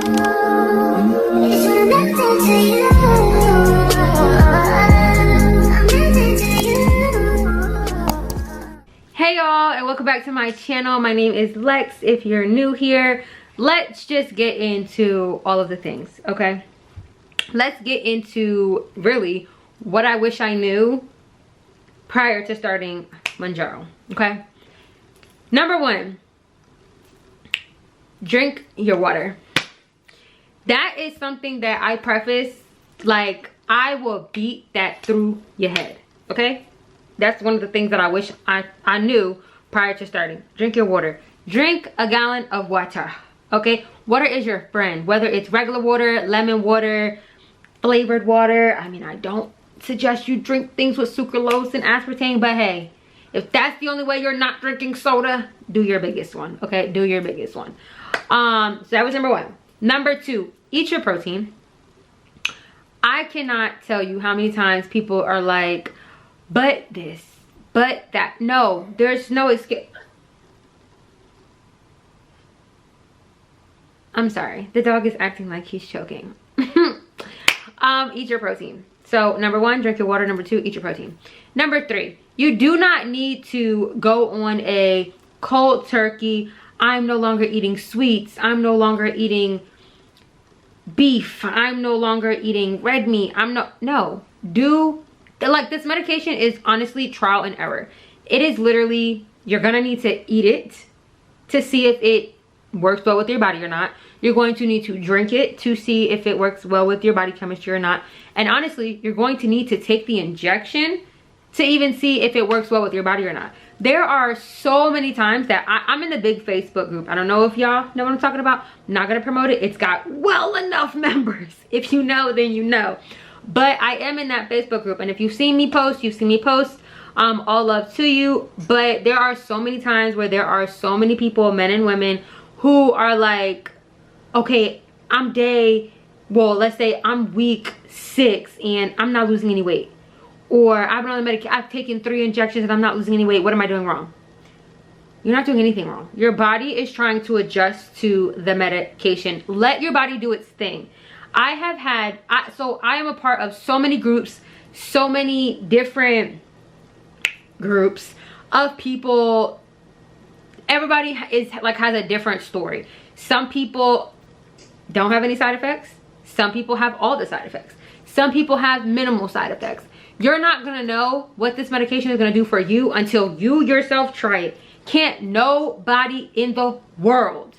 Hey y'all, and welcome back to my channel. My name is Lex. If you're new here, let's just get into all of the things, okay? Let's get into really what I wish I knew prior to starting Mounjaro, okay? Number one, drink your water. That is something that I preface, like, I will beat that through your head, okay? That's one of the things that I wish I knew prior to starting. Drink your water. Drink a gallon of water, okay? Water is your friend, whether it's regular water, lemon water, flavored water. I mean, I don't suggest you drink things with sucralose and aspartame, but hey, if that's the only way you're not drinking soda, do your biggest one, okay? Do your biggest one. So that was number one. Number two, eat your protein. I cannot tell you how many times people are like, but this, but that. No, there's no escape. I'm sorry, the dog is acting like he's choking. Eat your protein. So number one, drink your water. Number two, eat your protein. Number three, you do not need to go on a cold turkey, I'm no longer eating sweets, I'm no longer eating beef, I'm no longer eating red meat, like, this medication is honestly trial and error. It is literally, you're gonna need to eat it to see if it works well with your body or not. You're going to need to drink it to see if it works well with your body chemistry or not. And honestly, you're going to need to take the injection to even see if it works well with your body or not. There are so many times that I'm in the big Facebook group. I don't know if y'all know what I'm talking about. I'm not gonna promote it. It's got well enough members. If you know, then you know. But I am in that Facebook group, and if you've seen me post, you've seen me post. All love to you. But there are so many times where there are so many people, men and women, who are like, okay, let's say I'm week 6 and I'm not losing any weight. Or I've been on the medication, I've taken 3 injections and I'm not losing any weight. What am I doing wrong? You're not doing anything wrong. Your body is trying to adjust to the medication. Let your body do its thing. I am a part of so many groups, so many different groups of people. Everybody has a different story. Some people don't have any side effects. Some people have all the side effects. Some people have minimal side effects. You're not gonna know what this medication is gonna do for you until you yourself try it. Can't nobody in the world,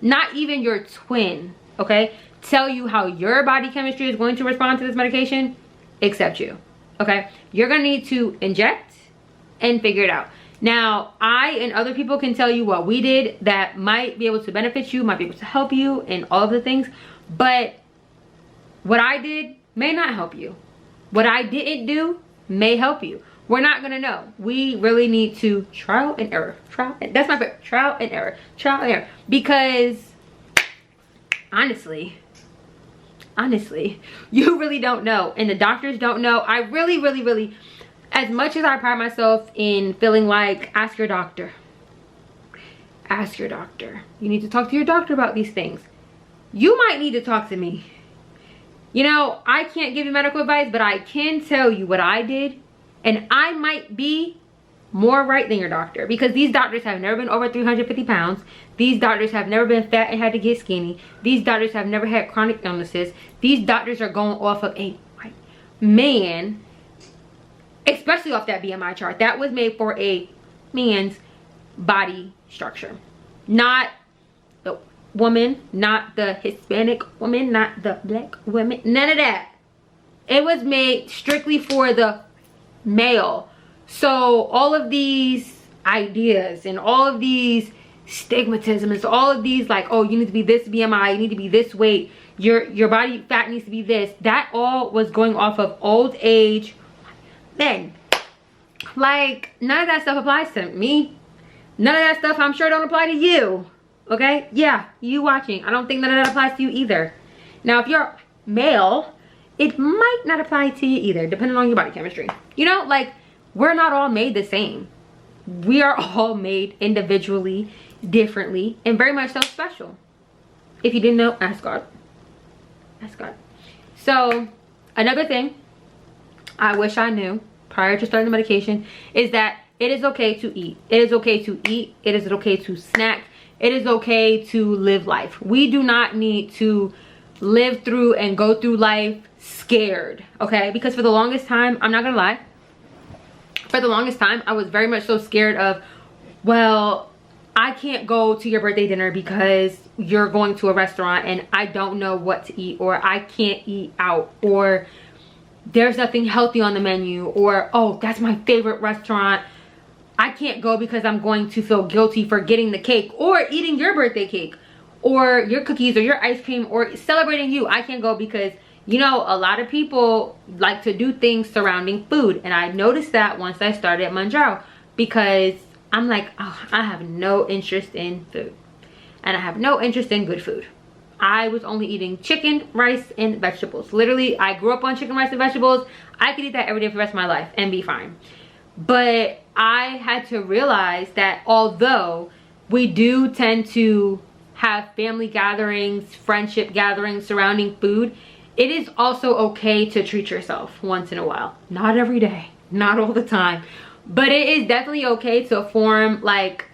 not even your twin, okay, tell you how your body chemistry is going to respond to this medication except you, okay? You're gonna need to inject and figure it out. Now, I and other people can tell you what we did that might be able to benefit you, might be able to help you and all of the things, but what I did may not help you. What I didn't do may help you. We're not gonna know. We really need to trial and error. That's my favorite. Trial and error. Because honestly, you really don't know, and the doctors don't know. I really, as much as I pride myself in feeling like, ask your doctor. Ask your doctor. You need to talk to your doctor about these things. You might need to talk to me. You know, I can't give you medical advice, but I can tell you what I did, and I might be more right than your doctor, because these doctors have never been over 350 pounds. These doctors have never been fat and had to get skinny. These doctors have never had chronic illnesses. These doctors are going off of a white man, especially off that BMI chart. That was made for a man's body structure, not the woman, not the Hispanic woman, not the black woman, none of that. It was made strictly for the male. So all of these ideas and all of these stigmatisms, all of these like, oh, you need to be this BMI, you need to be this weight, your body fat needs to be this, that all was going off of old age men. Like, none of that stuff applies to me. None of that stuff, I'm sure, don't apply to you. Okay? Yeah, you watching. I don't think none of that applies to you either. Now, if you're male, it might not apply to you either, depending on your body chemistry. You know, like, we're not all made the same. We are all made individually, differently, and very much so special. If you didn't know, ask God. Ask God. So another thing I wish I knew prior to starting the medication is that it is okay to eat. It is okay to eat. It is okay to snack. It is okay to live life. We do not need to live through and go through life scared, okay? Because for the longest time, I'm not gonna lie, for the longest time, I was very much so scared of, well, I can't go to your birthday dinner because you're going to a restaurant and I don't know what to eat, or I can't eat out, or there's nothing healthy on the menu, or oh, that's my favorite restaurant, I can't go because I'm going to feel guilty for getting the cake or eating your birthday cake or your cookies or your ice cream or celebrating you. I can't go because, you know, a lot of people like to do things surrounding food, and I noticed that once I started Mounjaro, because I'm like, oh, I have no interest in food and I have no interest in good food. I was only eating chicken, rice, and vegetables. Literally, I grew up on chicken, rice, and vegetables. I could eat that every day for the rest of my life and be fine. But I had to realize that although we do tend to have family gatherings, friendship gatherings surrounding food, it is also okay to treat yourself once in a while. Not every day, not all the time, but it is definitely okay to form like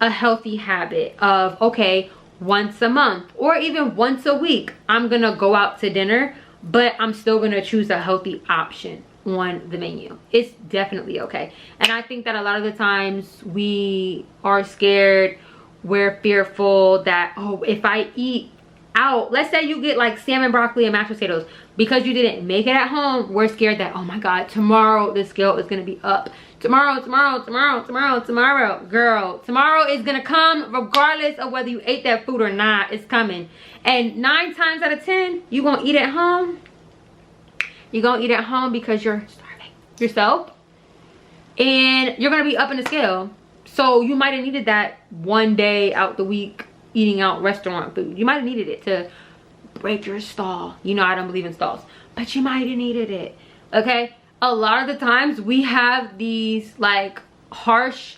a healthy habit of, okay, once a month or even once a week, I'm gonna go out to dinner, but I'm still gonna choose a healthy option on the menu. It's definitely okay. And I think that a lot of the times we are scared, we're fearful that, oh, if I eat out, let's say you get like salmon, broccoli, and mashed potatoes, because you didn't make it at home, we're scared that, oh my God, tomorrow the scale is gonna be up. Tomorrow, girl, tomorrow is gonna come regardless of whether you ate that food or not. It's coming. And 9 times out of 10, you gonna eat at home. You're gonna eat at home because you're starving yourself and you're gonna be up in the scale. So you might have needed that one day out the week eating out restaurant food. You might have needed it to break your stall. You know, I don't believe in stalls, but you might have needed it, okay? A lot of the times we have these like harsh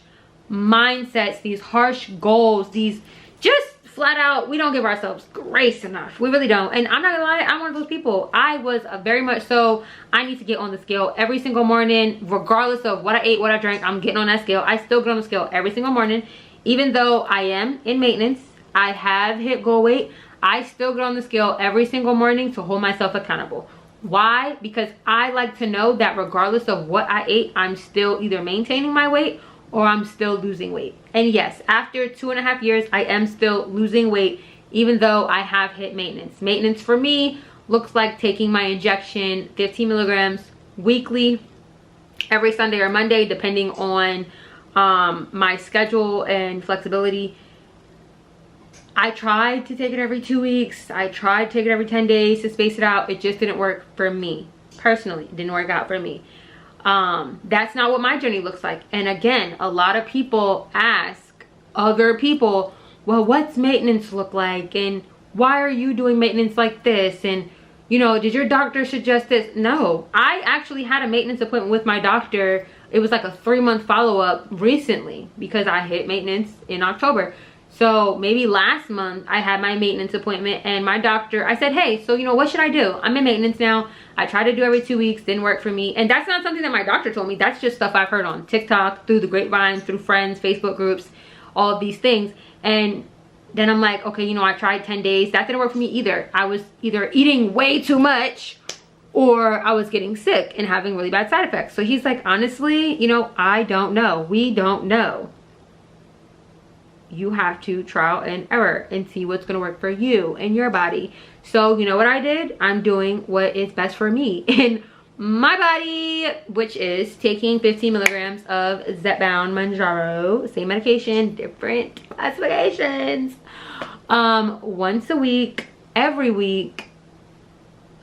mindsets, these harsh goals, these just flat out, we don't give ourselves grace enough. We really don't. And I'm not gonna lie, I'm one of those people. I was very much so, I need to get on the scale every single morning, regardless of what I ate, what I drank, I'm getting on that scale. I still get on the scale every single morning. Even though I am in maintenance, I have hit goal weight, I still get on the scale every single morning to hold myself accountable. Why? Because I like to know that regardless of what I ate, I'm still either maintaining my weight or I'm still losing weight. And yes, after 2.5 years, I am still losing weight, even though I have hit maintenance. Maintenance for me looks like taking my injection 15 milligrams weekly, every Sunday or Monday, depending on my schedule and flexibility. I tried to take it every 2 weeks. I tried to take it every 10 days to space it out. It just didn't work for me. Personally, it didn't work out for me. That's not what my journey looks like. And again, a lot of people ask other people, well, what's maintenance look like? And why are you doing maintenance like this? And, you know, did your doctor suggest this? No, I actually had a maintenance appointment with my doctor. It was like a 3-month follow-up recently because I hit maintenance in October. So maybe last month I had my maintenance appointment and my doctor, I said, hey, so you know, what should I do? I'm in maintenance now. I try to do every 2 weeks, didn't work for me. And that's not something that my doctor told me. That's just stuff I've heard on TikTok, through the grapevine, through friends, Facebook groups, all of these things. And then I'm like, okay, you know, I tried 10 days. That didn't work for me either. I was either eating way too much or I was getting sick and having really bad side effects. So he's like, honestly, you know, I don't know. We don't know. You have to trial and error and see what's going to work for you and your body. So you know what I did? I'm doing what is best for me in my body, which is taking 15 milligrams of Zepbound Mounjaro, same medication, different classifications, once a week, every week,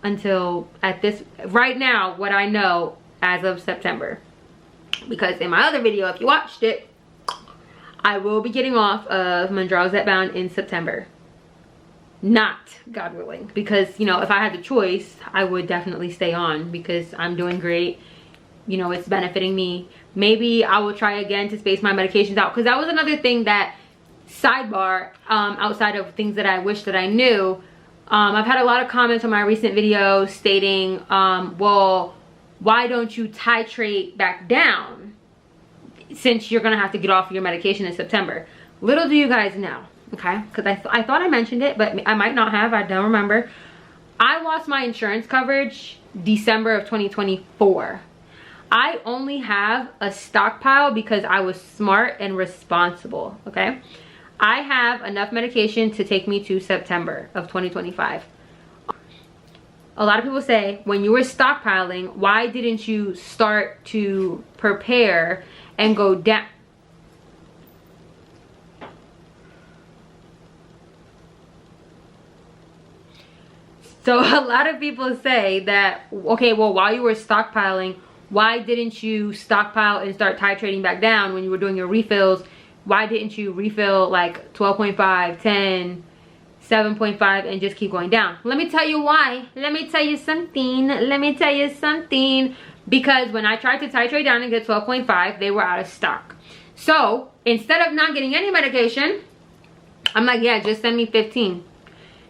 until at this right now, what I know as of September. Because in my other video, if you watched it, I will be getting off of Mounjaro Zepbound in September. Not, God willing, because, you know, if I had the choice, I would definitely stay on because I'm doing great. You know, it's benefiting me. Maybe I will try again to space my medications out, because that was another thing that sidebar, outside of things that I wish that I knew, I've had a lot of comments on my recent videos stating, well, why don't you titrate back down since you're gonna have to get off your medication in September? Little do you guys know, okay? Because I thought I mentioned it, but I might not have. I don't remember. I lost my insurance coverage December of 2024. I only have a stockpile because I was smart and responsible, okay? I have enough medication to take me to September of 2025. A lot of people say, when you were stockpiling, why didn't you start to prepare and go down? So a lot of people say that, okay, well, while you were stockpiling, why didn't you stockpile and start titrating back down when you were doing your refills? Why didn't you refill like 12.5, 10, 7.5 and just keep going down? Let me tell you why. Let me tell you something. Because when I tried to titrate down and get 12.5, they were out of stock. So instead of not getting any medication, I'm like, yeah, just send me 15.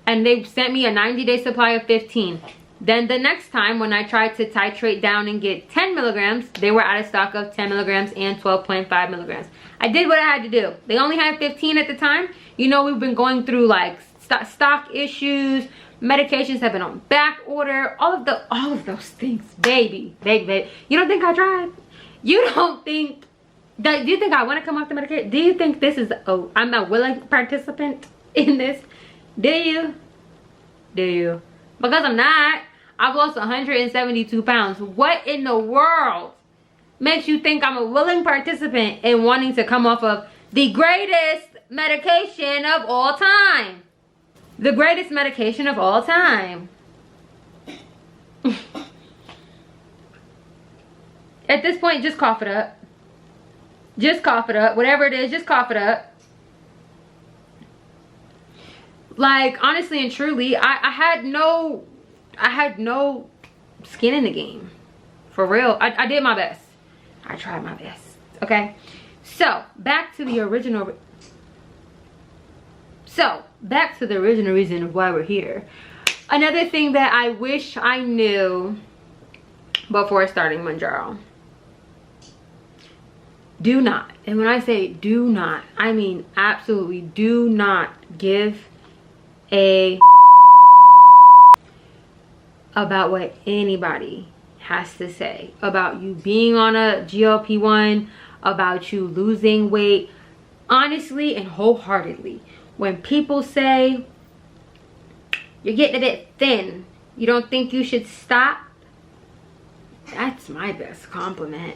And they sent me a 90-day supply of 15. Then the next time when I tried to titrate down and get 10 milligrams, they were out of stock of 10 milligrams and 12.5 milligrams. I did what I had to do. They only had 15 at the time. You know, we've been going through like stock issues. Medications have been on back order. All of those things, baby. You don't think I tried? You don't think that? Do you think I want to come off the medication? Do you think this is? Oh, I'm a willing participant in this? Do you? Because I'm not. I've lost 172 pounds. What in the world makes you think I'm a willing participant in wanting to come off of the greatest medication of all time? The greatest medication of all time. At this point, just cough it up. Just cough it up. Whatever it is, just cough it up. Like, honestly and truly, I had no skin in the game. For real. I did my best. I tried my best. Okay? So, back to the original reason of why we're here. Another thing that I wish I knew before starting Mounjaro. Do not, and when I say do not, I mean absolutely do not give a about what anybody has to say about you being on a GLP-1, about you losing weight. Honestly and wholeheartedly, when people say you're getting a bit thin, you don't think you should stop? That's my best compliment.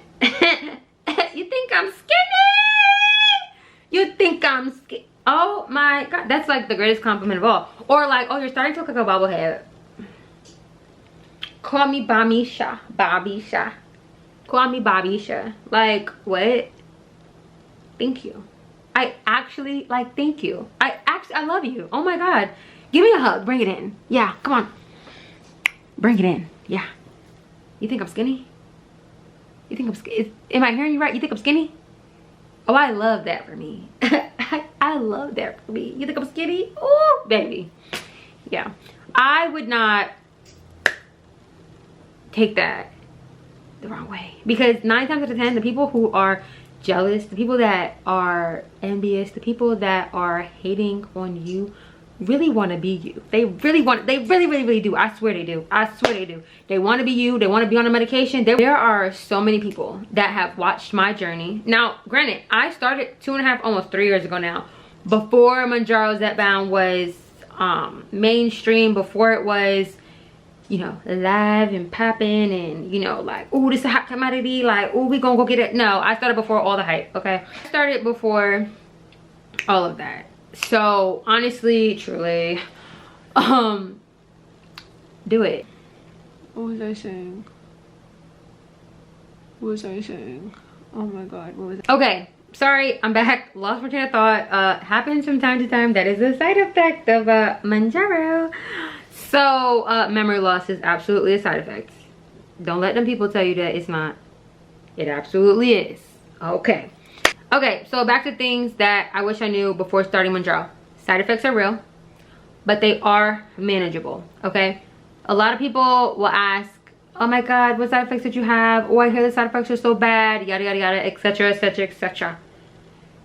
You think I'm skinny? You think I'm skinny? Oh my God, that's like the greatest compliment of all. Or like, oh, you're starting to look like a bobblehead. Call me Bamisha. Call me Babisha. Like, what? Thank you. I actually, like, thank you. I love you. Oh my God. Give me a hug. Bring it in. Yeah, come on. Bring it in. Yeah. You think I'm skinny? You think I'm skinny? Am I hearing you right? You think I'm skinny? Oh, I love that for me. I love that for me. You think I'm skinny? Oh, baby. Yeah. I would not take that the wrong way. Because 9 times out of 10, the people who are jealous, the people that are envious, the people that are hating on you really want to be you. They really do. I swear they do. They want to be you. They want to be on a medication. There are so many people that have watched my journey. Now, granted, I started 2.5, almost 3 years ago now, before Mounjaro Zepbound was mainstream, before it was, you know, live and popping and, you know, like, oh, this is a hot commodity, like, oh, we gonna go get it. No, I started before all the hype, okay? I started before all of that. So honestly, truly, do it. What was I saying? Oh my God, what was it? Okay, sorry, I'm back. Lost my train of thought. Happens from time to time. That is a side effect of Mounjaro. So memory loss is absolutely a side effect. Don't let them people tell you that it's not. It absolutely is. Okay. Okay, so back to things that I wish I knew before starting Mounjaro. Side effects are real, but they are manageable, okay? A lot of people will ask, oh my God, what side effects did you have? Oh, I hear the side effects are so bad, yada, yada, yada, etc., etc., etc.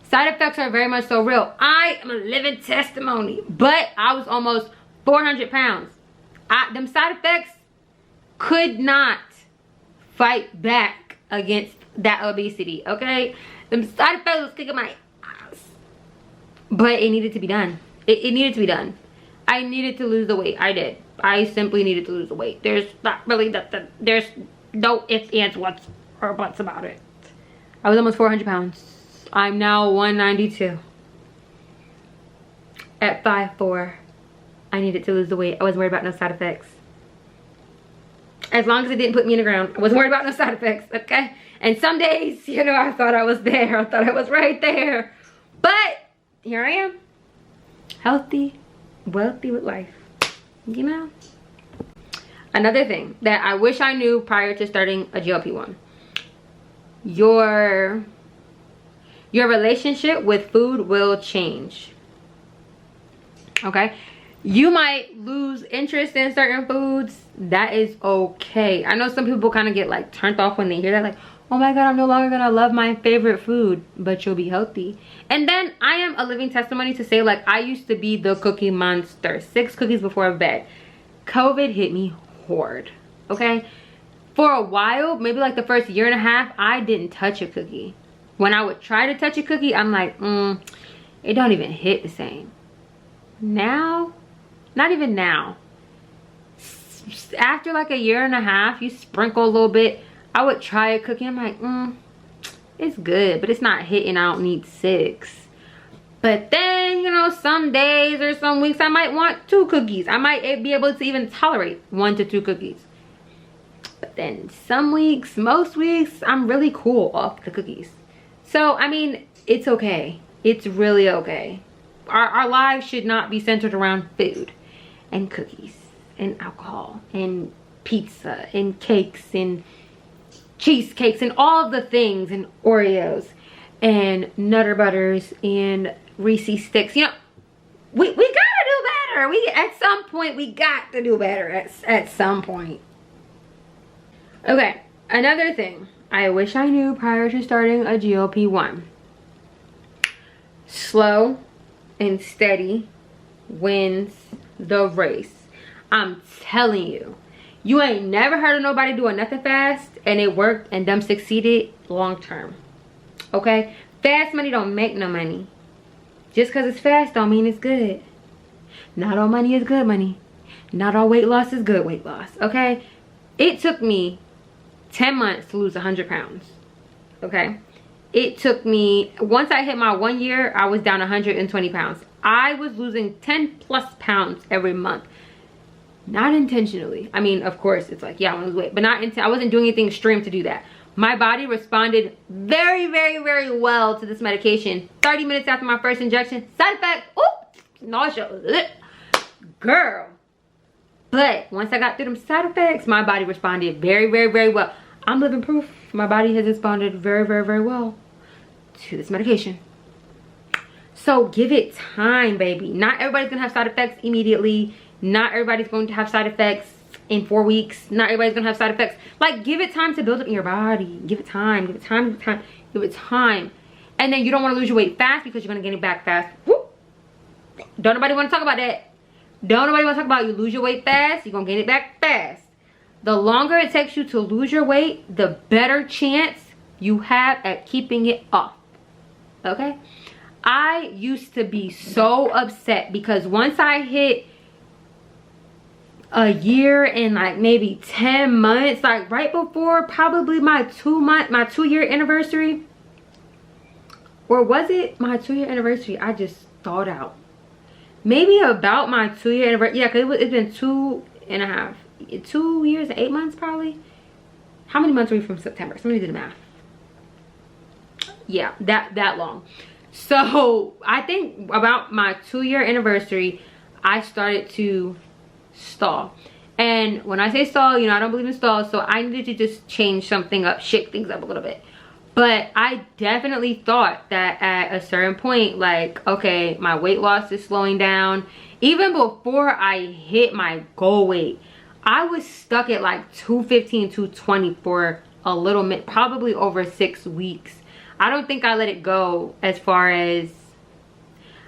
Side effects are very much so real. I am a living testimony, but I was almost 400 pounds. Them side effects could not fight back against that obesity, okay? Them side effects was kicking my ass. But it needed to be done. It needed to be done. I needed to lose the weight. I did. I simply needed to lose the weight. There's not really there's no ifs, ands, whats, or buts about it. I was almost 400 pounds. I'm now 192. At 5'4", I needed to lose the weight. I wasn't worried about no side effects. As long as it didn't put me in the ground, I wasn't worried about no side effects, okay? And some days, you know, I thought I was there. I thought I was right there. But here I am. Healthy, wealthy with life, you know? Another thing that I wish I knew prior to starting a GLP-1. Your relationship with food will change, okay? You might lose interest in certain foods. That is okay. I know some people kind of get like turned off when they hear that, like, oh my God, I'm no longer gonna love my favorite food, but you'll be healthy. And then I am a living testimony to say, like, I used to be the cookie monster. 6 cookies before bed. COVID hit me hard, okay? For a while, maybe like the first year and a half, I didn't touch a cookie. When I would try to touch a cookie, I'm like, it don't even hit the same. Now, not even now. After like a year and a half, you sprinkle a little bit. I would try a cookie. I'm like, it's good, but it's not hitting. I don't need 6. But then, you know, some days or some weeks, I might want 2 cookies. I might be able to even tolerate 1 to 2 cookies. But then some weeks, most weeks, I'm really cool off the cookies. So, I mean, it's okay. It's really okay. Our lives should not be centered around food and cookies and alcohol and pizza and cakes and cheesecakes and all of the things and Oreos and Nutter Butters and Reese's Sticks. You know, we gotta do better. At some point we got to do better at some point. Okay, another thing I wish I knew prior to starting a GLP-1. Slow and steady wins the race. I'm telling you. You ain't never heard of nobody doing nothing fast and it worked and them succeeded long term. Okay? Fast money don't make no money. Just because it's fast don't mean it's good. Not all money is good money. Not all weight loss is good weight loss. Okay? It took me 10 months to lose 100 pounds. Okay? It took me, once I hit my 1 year, I was down 120 pounds. I was losing 10 plus pounds every month. Not intentionally. I mean, of course, it's like, yeah, I want to lose weight, but I wasn't doing anything extreme to do that. My body responded very, very, very well to this medication. 30 minutes after my first injection, side effect, nausea, girl. But once I got through them side effects, my body responded very, very, very well. I'm living proof. My body has responded very, very, very well to this medication. So give it time, baby. Not everybody's gonna have side effects immediately. Not everybody's going to have side effects in 4 weeks. Not everybody's gonna have side effects. Like, give it time to build up in your body. Give it time, give it time, give it time, give it time. And then you don't want to lose your weight fast because you're gonna gain it back fast. Woo! Don't nobody want to talk about that. Don't nobody want to talk about you lose your weight fast, you're gonna gain it back fast. The longer it takes you to lose your weight, the better chance you have at keeping it off. Okay? I used to be so upset because once I hit a year and like maybe 10 months, like right before probably my 2-year anniversary, or was it my 2-year anniversary? I just thought out. Maybe about my 2-year anniversary. Yeah, because it's been 2 years and 8 months probably. How many months are we from September? Somebody did the math. Yeah, that long. So I think about my 2-year anniversary, I started to stall. And when I say stall, you know, I don't believe in stalls, so I needed to just change something up, shake things up a little bit. But I definitely thought that at a certain point, like, okay, my weight loss is slowing down. Even before I hit my goal weight, I was stuck at like 215, 220 for a little bit, probably over 6 weeks. I don't think I let it go as far as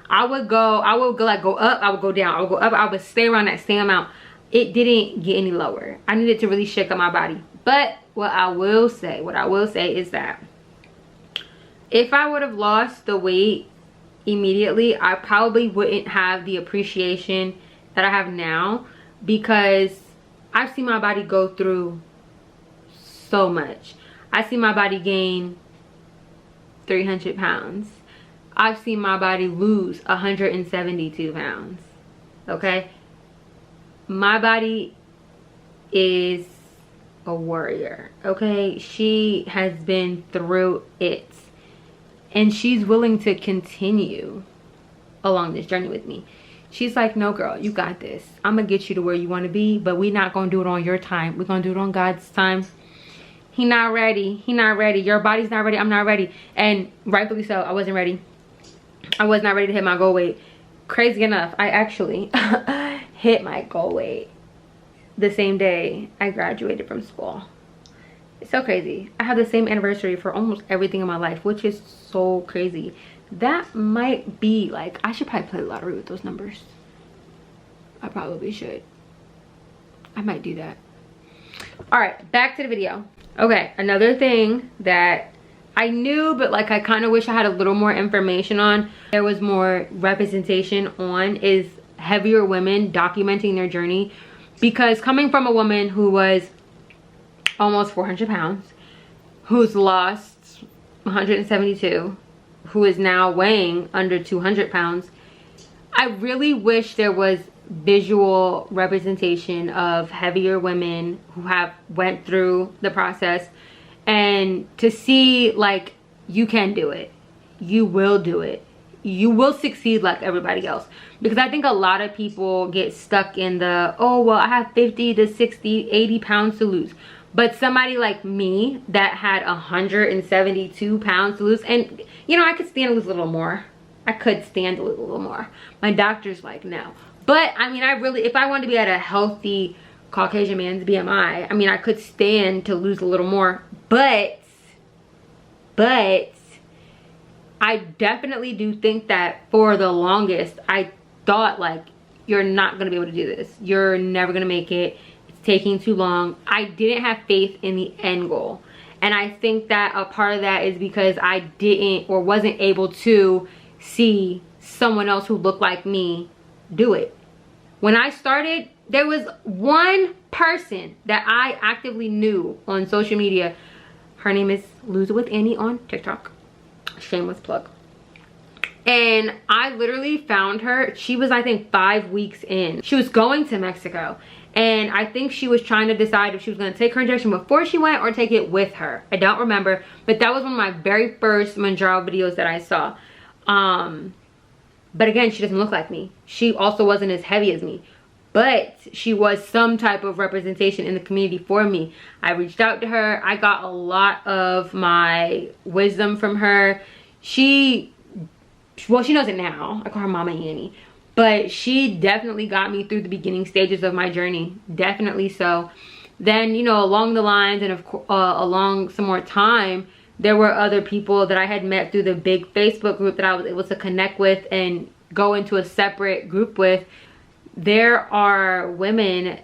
I would go like go up, I would go down, I would go up, I would stay around that same amount. It didn't get any lower. I needed to really shake up my body. But what I will say is that if I would have lost the weight immediately, I probably wouldn't have the appreciation that I have now, because I've seen my body go through so much. I see my body gain 300 pounds. I've seen my body lose 172 pounds. Okay? My body is a warrior. Okay? She has been through it. And she's willing to continue along this journey with me. She's like, no girl, you got this. I'm gonna get you to where you want to be, but we're not gonna do it on your time. We're gonna do it on God's time. He not ready. He not ready. Your body's not ready. I'm not ready. And rightfully so, I wasn't ready. I was not ready to hit my goal weight. Crazy enough, I actually hit my goal weight the same day I graduated from school. It's so crazy. I have the same anniversary for almost everything in my life, which is so crazy. That might be like, I should probably play the lottery with those numbers. I probably should. I might do that. All right, back to the video. Okay, another thing that I knew, but like I kind of wish I had a little more information on, there was more representation on, is heavier women documenting their journey. Because coming from a woman who was almost 400 pounds, who's lost 172, who is now weighing under 200 pounds, I really wish there was visual representation of heavier women who have went through the process, and to see like, you can do it, you will do it, you will succeed like everybody else. Because I think a lot of people get stuck in the, oh well, I have 50 to 60, 80 pounds to lose. But somebody like me that had 172 pounds to lose, and you know, I could stand to lose a little more. I could stand to lose a little more. My doctor's like, no. But I mean, I really, if I wanted to be at a healthy Caucasian man's BMI, I mean, I could stand to lose a little more. But I definitely do think that for the longest, I thought like, you're not going to be able to do this. You're never going to make it. Taking too long. I didn't have faith in the end goal, and I think that a part of that is because I didn't or wasn't able to see someone else who looked like me do it. When I started, there was one person that I actively knew on social media. Her name is Lose It With Annie on TikTok. Shameless plug. And I literally found her. She was, I think, 5 weeks in. She was going to Mexico. And I think she was trying to decide if she was going to take her injection before she went or take it with her. I don't remember. But that was one of my very first Mounjaro videos that I saw. But again, she doesn't look like me. She also wasn't as heavy as me. But she was some type of representation in the community for me. I reached out to her. I got a lot of my wisdom from her. Well, she knows it now. I call her Mama Annie. But she definitely got me through the beginning stages of my journey. Definitely so. Then, you know, along the lines and along some more time, there were other people that I had met through the big Facebook group that I was able to connect with and go into a separate group with. There are women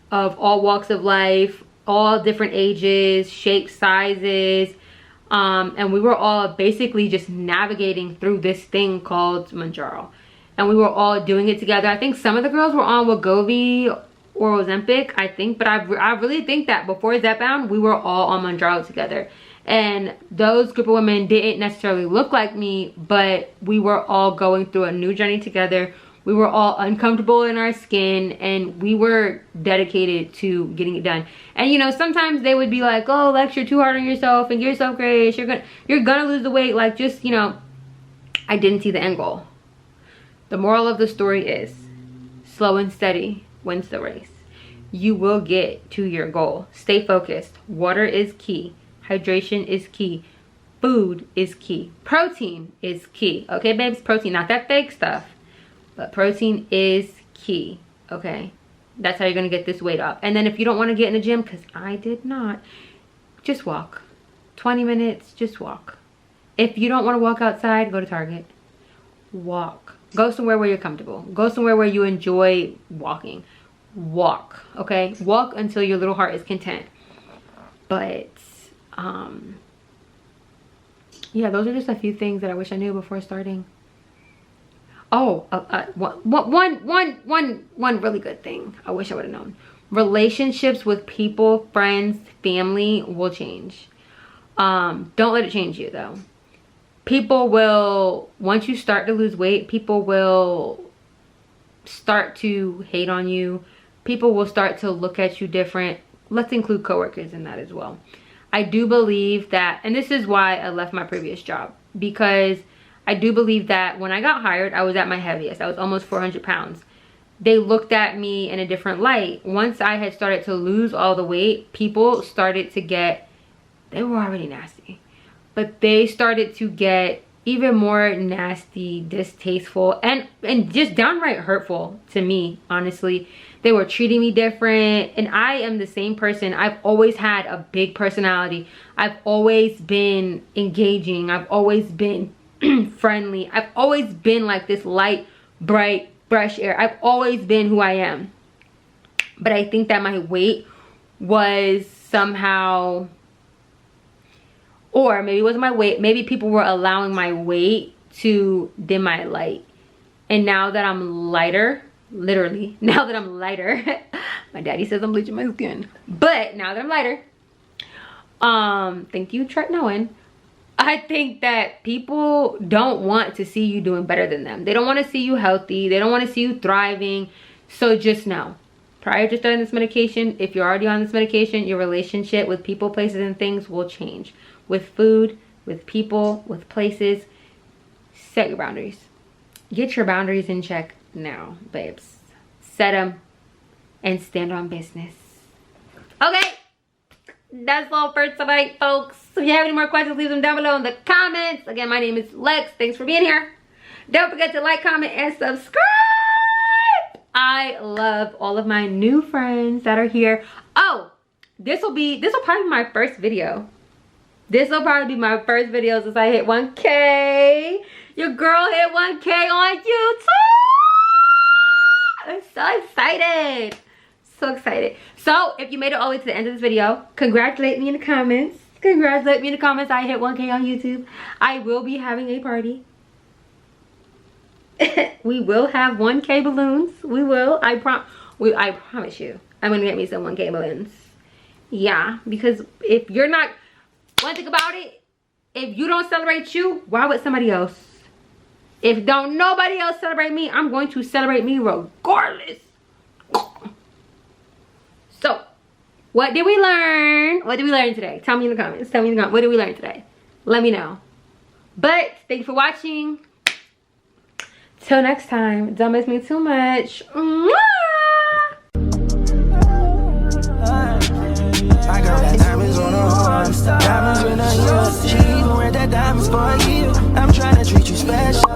of all walks of life, all different ages, shapes, sizes. And we were all basically just navigating through this thing called Mounjaro. And we were all doing it together. I think some of the girls were on Wegovy or Ozempic, I think. But I really think that before Zepbound, we were all on Mounjaro together. And those group of women didn't necessarily look like me, but we were all going through a new journey together. We were all uncomfortable in our skin, and we were dedicated to getting it done. And you know, sometimes they would be like, oh, Lex, you're too hard on yourself and you're so great. You're gonna lose the weight. Like, just, you know, I didn't see the end goal. The moral of the story is, slow and steady wins the race. You will get to your goal. Stay focused. Water is key. Hydration is key. food is key. Protein is key. Okay, babes? Protein, not that fake stuff, but protein is key. Okay, that's how you're gonna get this weight off. And then if you don't want to get in the gym, because I did not, just walk 20 minutes. Just walk. If you don't want to walk outside, go to Target. Walk. Go somewhere where you're comfortable. Go somewhere where you enjoy walking. Walk. Okay, walk until your little heart is content. But yeah, those are just a few things that I wish I knew before starting. Oh, one really good thing I wish I would have known. Relationships with people, friends, family will change. Don't let it change you though. People will, once you start to lose weight, people will start to hate on you. People will start to look at you different. Let's include coworkers in that as well. I do believe that, and this is why I left my previous job, because I do believe that when I got hired, I was at my heaviest. I was almost 400 pounds. They looked at me in a different light. Once I had started to lose all the weight, people started to get, they were already nasty, but they started to get even more nasty, distasteful, and just downright hurtful to me, honestly. They were treating me different, and I am the same person. I've always had a big personality. I've always been engaging. I've always been friendly. I've always been like this light, bright, fresh air. I've always been who I am. But I think that my weight was somehow, or maybe it wasn't my weight, maybe people were allowing my weight to dim my light. And now that I'm lighter, literally, now that I'm lighter, my daddy says I'm bleaching my skin, but now that I'm lighter, thank you, Tretinoin, I think that people don't want to see you doing better than them. They don't want to see you healthy. They don't want to see you thriving. So just know, prior to starting this medication, if you're already on this medication, your relationship with people, places, and things will change. With food, with people, with places. Set your boundaries. Get your boundaries in check now, babes. Set them and stand on business. Okay, that's all for tonight, folks. If you have any more questions, leave them down below in the comments. Again, my name is Lex. Thanks for being here. Don't forget to like, comment, and subscribe. I love all of my new friends that are here. Oh, this will probably be my first video. This will probably be my first video since I hit 1K. Your girl hit 1K on YouTube. I'm so excited. So excited. So if you made it all the way to the end of this video, congratulate me in the comments. Congratulate me in the comments. I hit 1K on YouTube. I will be having a party. We will have 1K balloons. We will. I promise you. I'm gonna get me some 1K balloons. Yeah, because if you're not, one thing about it, if you don't celebrate you, why would somebody else? If don't nobody else celebrate me, I'm going to celebrate me regardless. So, what did we learn? What did we learn today? Tell me in the comments. Tell me in the comments. What did we learn today? Let me know. But, thank you for watching. Till next time, don't miss me too much. Mwah! I got that diamonds on her heart, diamonds in her ears. She even wear that diamonds for a year. I'm trying to treat you special.